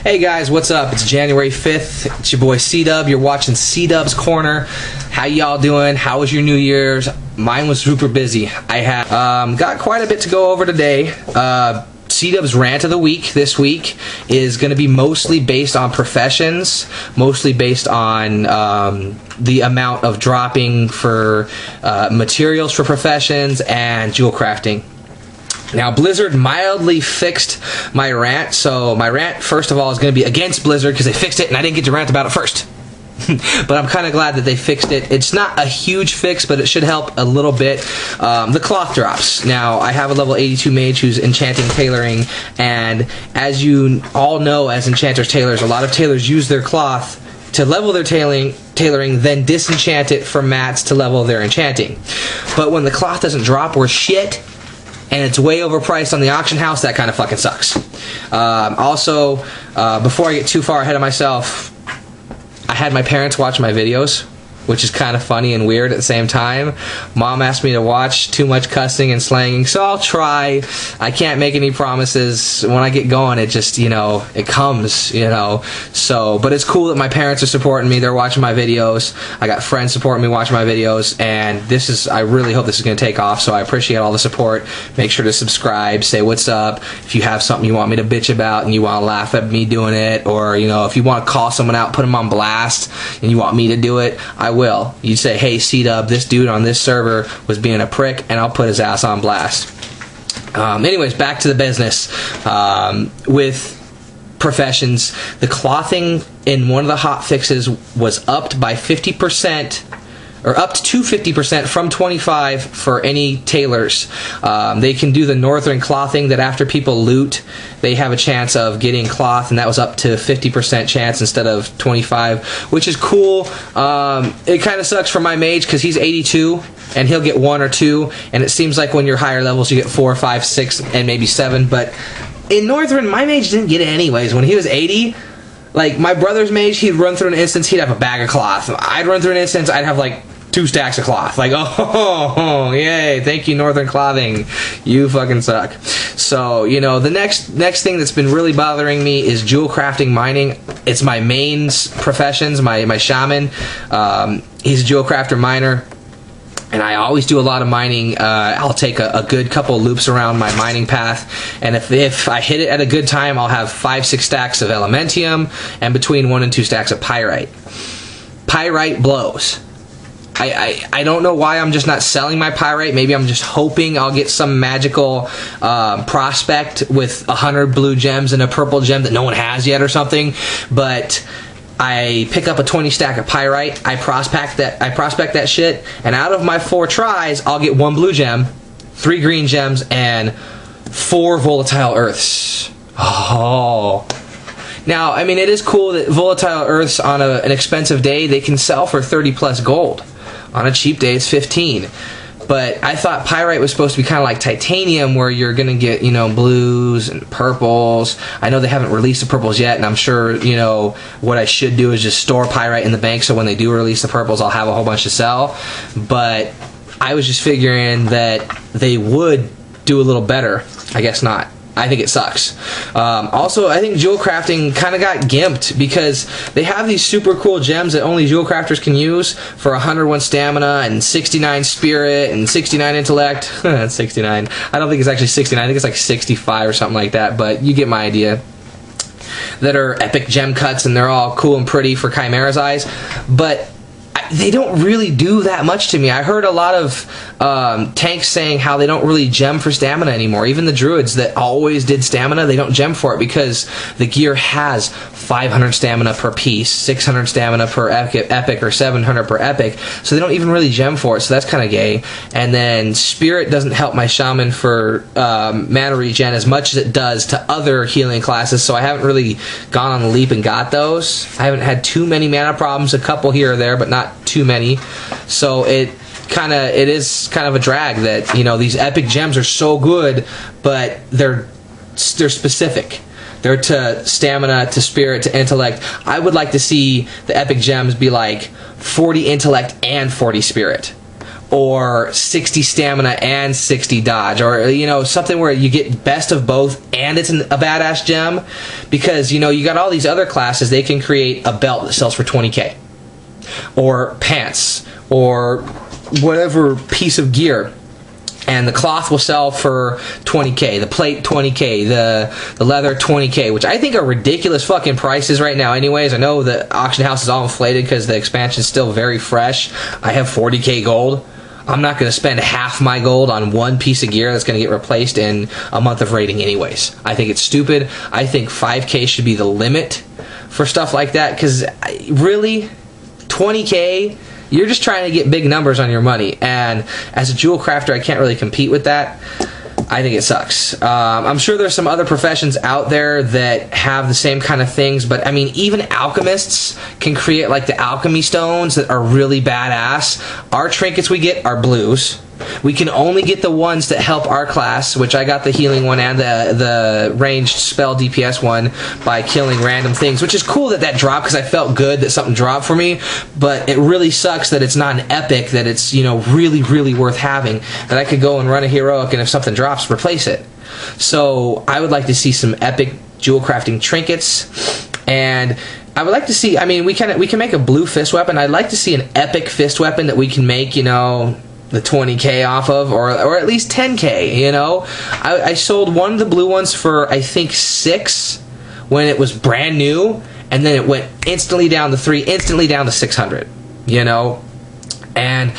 Hey guys, what's up? It's January 5th. It's your boy C-Dub. You're watching C-Dub's Corner. How y'all doing? How was your New Year's? Mine was super busy. I had got quite a bit to go over today. C-Dub's rant of the week this week is going to be mostly based on professions, mostly based on the amount of dropping for materials for professions and jewel crafting. Now, Blizzard mildly fixed my rant, so my rant, first of all, is going to be against Blizzard because they fixed it and I didn't get to rant about it first. But I'm kind of glad that they fixed it. It's not a huge fix, but it should help a little bit. The cloth drops. Now, I have a level 82 mage who's enchanting tailoring, and as you all know, as enchanters tailors, a lot of tailors use their cloth to level their tailoring, then disenchant it from mats to level their enchanting. But when the cloth doesn't drop worth shit, and it's way overpriced on the auction house, that kind of fucking sucks. Also, before I get too far ahead of myself, I had my parents watch my videos, which is kind of funny and weird at the same time. Mom asked me to watch too much cussing and slanging, so I'll try. I can't make any promises. When I get going, it just, it comes, So, but it's cool that my parents are supporting me. They're watching my videos. I got friends supporting me watching my videos, and I really hope this is going to take off, so I appreciate all the support. Make sure to subscribe, say what's up. If you have something you want me to bitch about and you want to laugh at me doing it, or, if you want to call someone out, put them on blast, and you want me to do it, I will. You say, hey, C-Dub, this dude on this server was being a prick, and I'll put his ass on blast. Anyways, back to the business. With professions, the clothing in one of the hot fixes was upped by 50%, or up to 50% from 25 for any tailors. They can do the northern clothing that after people loot, they have a chance of getting cloth, and that was up to 50% chance instead of 25, which is cool. It kind of sucks for my mage because he's 82 and he'll get 1 or 2, and it seems like when you're higher levels you get 4, 5, 6, and maybe 7, but in northern, my mage didn't get it anyways. When he was 80, like my brother's mage, he'd run through an instance, he'd have a bag of cloth. I'd run through an instance, I'd have like 2 stacks of cloth. Like, oh, yay, thank you, Northern Clothing. You fucking suck. So, the next thing that's been really bothering me is jewel crafting mining. It's my main professions, my shaman. He's a jewel crafter miner, and I always do a lot of mining. I'll take a good couple loops around my mining path, and if I hit it at a good time, I'll have 5-6 stacks of elementium and between 1 and 2 stacks of pyrite. Pyrite blows. I don't know why I'm just not selling my pyrite. Maybe I'm just hoping I'll get some magical prospect with 100 blue gems and a purple gem that no one has yet or something. But I pick up a 20 stack of pyrite. I prospect that shit, and out of my 4 tries, I'll get 1 blue gem, 3 green gems, and 4 volatile earths. Oh. Now, I mean, it is cool that volatile earths on an expensive day, they can sell for 30 plus gold. On a cheap day, it's 15. But I thought pyrite was supposed to be kind of like titanium, where you're going to get, blues and purples. I know they haven't released the purples yet, and I'm sure, what I should do is just store pyrite in the bank so when they do release the purples, I'll have a whole bunch to sell. But I was just figuring that they would do a little better. I guess not. I think it sucks. Also, I think jewel crafting kind of got gimped because they have these super cool gems that only jewel crafters can use for 101 stamina and 69 spirit and 69 intellect. That's 69. I don't think it's actually 69. I think it's like 65 or something like that, but you get my idea. That are epic gem cuts, and they're all cool and pretty for Chimera's eyes, but they don't really do that much to me. I heard a lot of tanks saying how they don't really gem for stamina anymore. Even the druids that always did stamina, they don't gem for it because the gear has 500 stamina per piece, 600 stamina per epic, or 700 per epic, so they don't even really gem for it, so that's kind of gay. And then spirit doesn't help my shaman for mana regen as much as it does to other healing classes, so I haven't really gone on the leap and got those. I haven't had too many mana problems, a couple here or there, but not too many. So it is kind of a drag that these epic gems are so good, but they're specific. They're to stamina, to spirit, to intellect. I would like to see the epic gems be like 40 intellect and 40 spirit, or 60 stamina and 60 dodge, or you know, something where you get best of both and it's a badass gem. Because you know, you got all these other classes, they can create a belt that sells for 20k, or pants, or whatever piece of gear, and the cloth will sell for 20k, the plate 20k, the leather 20k, which I think are ridiculous fucking prices right now anyways. I know the auction house is all inflated because the expansion is still very fresh. I have 40k gold. I'm not going to spend half my gold on one piece of gear that's going to get replaced in a month of raiding anyways. I think it's stupid. I think 5k should be the limit for stuff like that, because really, 20k, you're just trying to get big numbers on your money, and as a jewel crafter, I can't really compete with that. I think it sucks. I'm sure there's some other professions out there that have the same kind of things, but I mean, even alchemists can create like the alchemy stones that are really badass. Our trinkets we get are blues. We can only get the ones that help our class, which I got the healing one and the ranged spell DPS one by killing random things, which is cool that that dropped, because I felt good that something dropped for me. But it really sucks that it's not an epic, that it's, you know, really, really worth having, that I could go and run a heroic and if something drops, replace it. So I would like to see some epic jewel crafting trinkets, and I would like to see, I mean, we can make a blue fist weapon. I'd like to see an epic fist weapon that we can make, you know, the 20k off of, or at least 10k, you know. I sold one of the blue ones for, I think, 6 when it was brand new, and then it went instantly down to 3, instantly down to 600, you know. And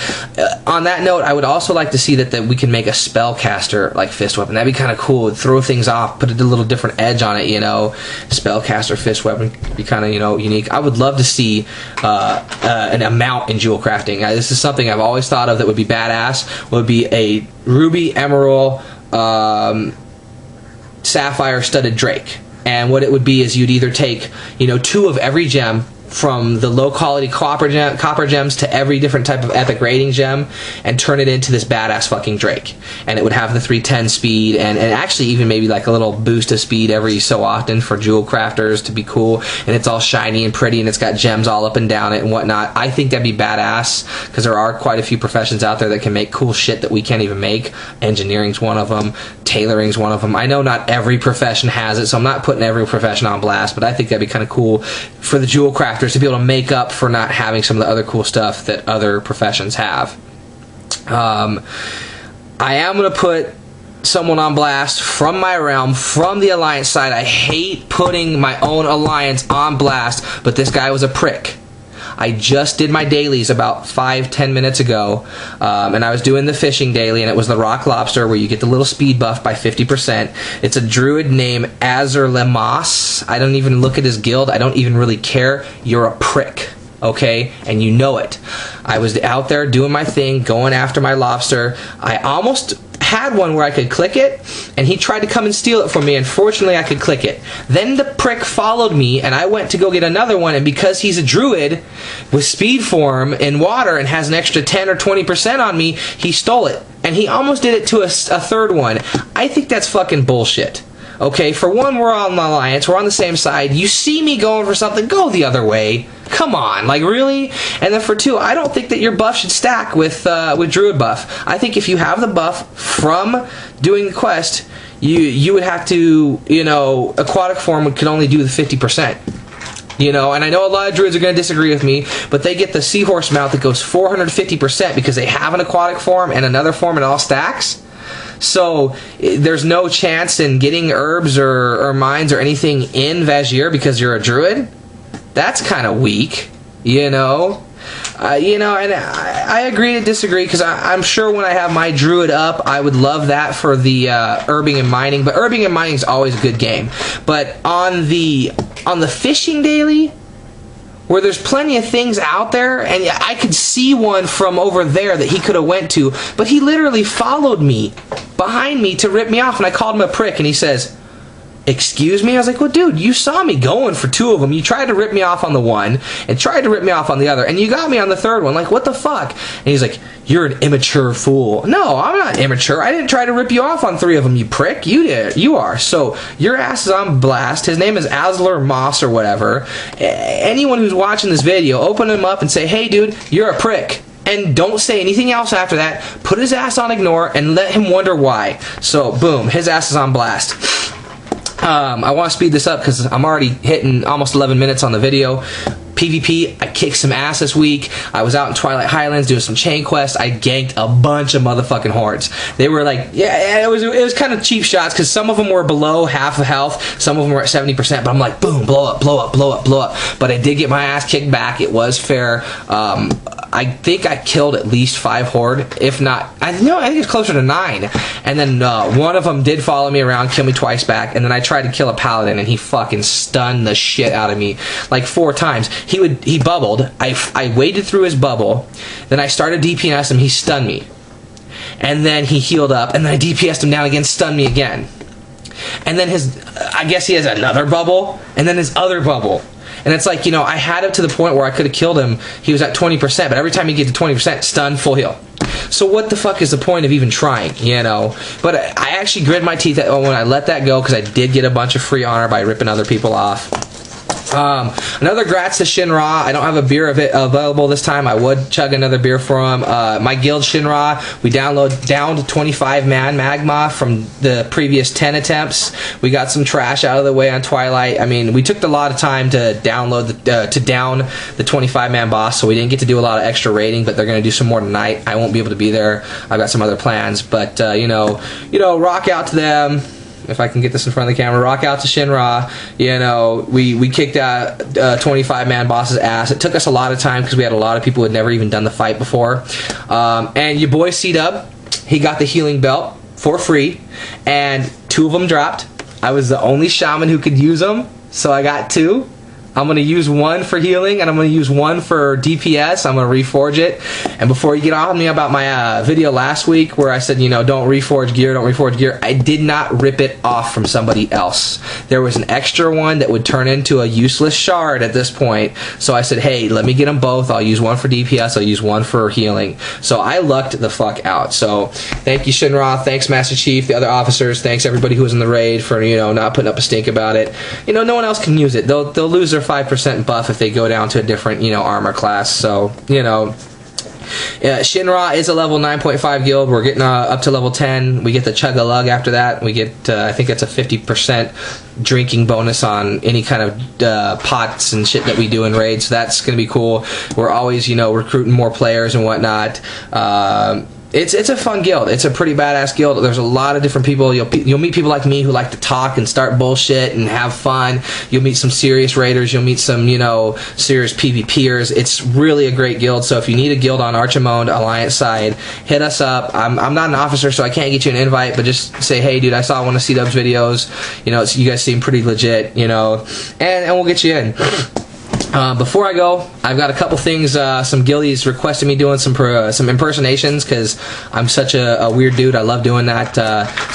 on that note, I would also like to see that we can make a spellcaster like fist weapon. That'd be kind of cool. It'd throw things off, put a little different edge on it, you know. Spellcaster fist weapon be kind of, you know, unique. I would love to see an amount in jewel crafting. This is something I've always thought of that would be badass. Would be a ruby, emerald, sapphire studded drake. And what it would be is you'd either take, you know, 2 of every gem, from the low quality copper gems to every different type of epic rating gem, and turn it into this badass fucking drake. And it would have the 310 speed, and actually even maybe like a little boost of speed every so often for jewel crafters to be cool. And it's all shiny and pretty, and it's got gems all up and down it and whatnot. I think that'd be badass, because there are quite a few professions out there that can make cool shit that we can't even make. Engineering's one of them. Tailoring's one of them. I know not every profession has it, so I'm not putting every profession on blast, but I think that'd be kind of cool for the jewel crafters to be able to make up for not having some of the other cool stuff that other professions have. I am going to put someone on blast from my realm, from the Alliance side. I hate putting my own Alliance on blast, but this guy was a prick. I just did my dailies about 5-10 minutes ago, and I was doing the fishing daily, and it was the rock lobster where you get the little speed buff by 50%. It's a druid named Azur Lemas. I don't even look at his guild. I don't even really care. You're a prick, okay? And you know it. I was out there doing my thing, going after my lobster. I almost had one where I could click it, and he tried to come and steal it from me. Unfortunately, I could click it. Then the prick followed me, and I went to go get another one, and because he's a druid with speed form in water and has an extra 10 or 20% on me, he stole it. And he almost did it to a third one. I think that's fucking bullshit. Okay, for one, we're on the Alliance, we're on the same side. You see me going for something, go the other way. Come on, like really? And then for 2, I don't think that your buff should stack with druid buff. I think if you have the buff from doing the quest, you would have to, you know, aquatic form could only do the 50%. You know, and I know a lot of druids are going to disagree with me, but they get the seahorse mount that goes 450% because they have an aquatic form and another form, and it all stacks. So there's no chance in getting herbs or mines or anything in Vazir because you're a druid. That's kind of weak, you know. You know, and I agree to disagree, because I'm sure when I have my druid up, I would love that for the herbing and mining. But herbing and mining is always a good game. But on the fishing daily, where there's plenty of things out there, and I could see one from over there that he could have went to, but he literally followed me behind me to rip me off, and I called him a prick, and he says, "Excuse me?" I was like, well, dude, you saw me going for 2 of them. You tried to rip me off on the one and tried to rip me off on the other, and you got me on the third one. Like, what the fuck? And he's like, "You're an immature fool." No, I'm not immature. I didn't try to rip you off on 3 of them, you prick. You did. You are. So your ass is on blast. His name is Azur Moss or whatever. Anyone who's watching this video, open him up and say, "Hey, dude, you're a prick." and don't say anything else after that. Put his ass on ignore and let him wonder why. So boom, his ass is on blast. I want to speed this up because I'm already hitting almost 11 minutes on the video. PvP, I kicked some ass this week. I was out in Twilight Highlands doing some chain quests. I ganked a bunch of motherfucking hordes. They were like, yeah, it was kind of cheap shots because some of them were below half of health. Some of them were at 70%, but I'm like, boom, blow up, blow up, blow up, blow up. But I did get my ass kicked back. It was fair. I think I killed at least 5 horde, if not, I think it's closer to 9. And then one of them did follow me around, kill me twice back, and then I tried to kill a paladin, and he fucking stunned the shit out of me like 4 times. He bubbled. I waded through his bubble, then I started DPS him. He stunned me, and then he healed up, and then I DPS'd him down again, stunned me again, and then I guess he has another bubble, and then his other bubble. And it's like, I had him to the point where I could have killed him. He was at 20%, but every time he gets to 20%, stun, full heal. So what the fuck is the point of even trying, But I actually grit my teeth when I let that go because I did get a bunch of free honor by ripping other people off. Another grats to Shinra. I don't have a beer of it available this time. I would chug another beer for him. My guild Shinra, we down to 25-man magma from the previous 10 attempts. We got some trash out of the way on Twilight. I mean, we took a lot of time to down the 25-man boss, so we didn't get to do a lot of extra raiding, but they're going to do some more tonight. I won't be able to be there. I've got some other plans, but rock out to them. If I can get this in front of the camera, rock out to Shinra. We kicked that 25-man boss's ass. It took us a lot of time because we had a lot of people who had never even done the fight before. And your boy C-Dub, he got the healing belt for free, and 2 of them dropped. I was the only shaman who could use them, so I got 2. I'm going to use 1 for healing, and I'm going to use 1 for DPS. I'm going to reforge it. And before you get on me about my video last week where I said, don't reforge gear, don't reforge gear, I did not rip it off from somebody else. There was an extra one that would turn into a useless shard at this point. So I said, hey, let me get them both. I'll use 1 for DPS. I'll use 1 for healing. So I lucked the fuck out. So thank you, Shinra. Thanks, Master Chief, the other officers. Thanks, everybody who was in the raid for, not putting up a stink about it. No one else can use it. They'll lose their 5% buff if they go down to a different, armor class. So, Shinra is a level 9.5 guild. We're getting up to level 10. We get the Chug-a-Lug after that. We get, I think it's a 50% drinking bonus on any kind of pots and shit that we do in raids. So that's going to be cool. We're always, recruiting more players and whatnot. It's a fun guild. It's a pretty badass guild. There's a lot of different people. You'll meet people like me who like to talk and start bullshit and have fun. You'll meet some serious raiders. You'll meet some, serious PvPers. It's really a great guild. So if you need a guild on Archimonde Alliance side, hit us up. I'm not an officer, so I can't get you an invite, but just say, hey, dude, I saw one of C-Dub's videos. You guys seem pretty legit, and we'll get you in. Before I go, I've got a couple things. Some guildies requested me doing some impersonations because I'm such a weird dude. I love doing that.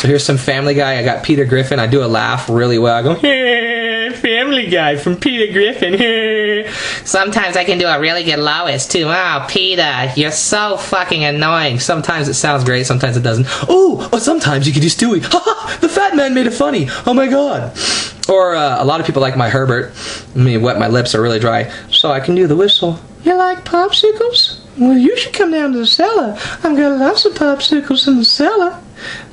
So here's some Family Guy. I got Peter Griffin. I do a laugh really well. I go, hey, Family Guy from Peter Griffin. Sometimes I can do a really good Lois too. Oh, Peter, you're so fucking annoying. Sometimes it sounds great. Sometimes it doesn't. Oh, sometimes you can do Stewie. Haha, the fat man made it funny. Oh my god. Or a lot of people like my Herbert. Let me wet my lips are really dry, so I can do the whistle. You like popsicles? Well, you should come down to the cellar. I've got lots of popsicles in the cellar.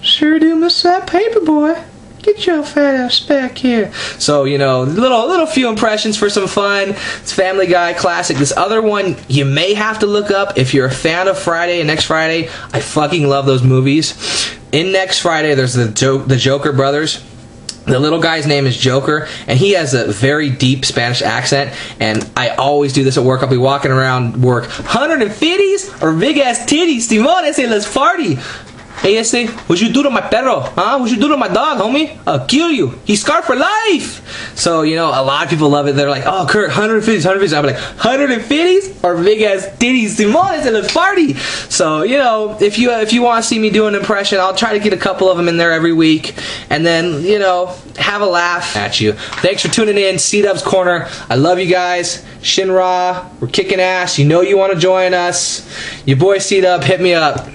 Sure do miss that paper boy. Get your fat ass back here. So, little few impressions for some fun. It's Family Guy classic. This other one you may have to look up if you're a fan of Friday and Next Friday. I fucking love those movies. In Next Friday, there's the Joker brothers. The little guy's name is Joker, and he has a very deep Spanish accent, and I always do this at work. I'll be walking around work, 150s or big-ass titties, Simón, ese let's party. Hey, what you do to my perro? Huh? What you do to my dog, homie? I'll kill you. He's scarred for life. So, a lot of people love it. They're like, oh, Kurt, 150s. I'm like, 150s or big-ass titties, Simón, ese let's party. So, if you want to see me do an impression, I'll try to get a couple of them in there every week. And then, have a laugh at you. Thanks for tuning in. C-Dub's Corner. I love you guys. Shinra, we're kicking ass. You want to join us. Your boy C-Dub, hit me up.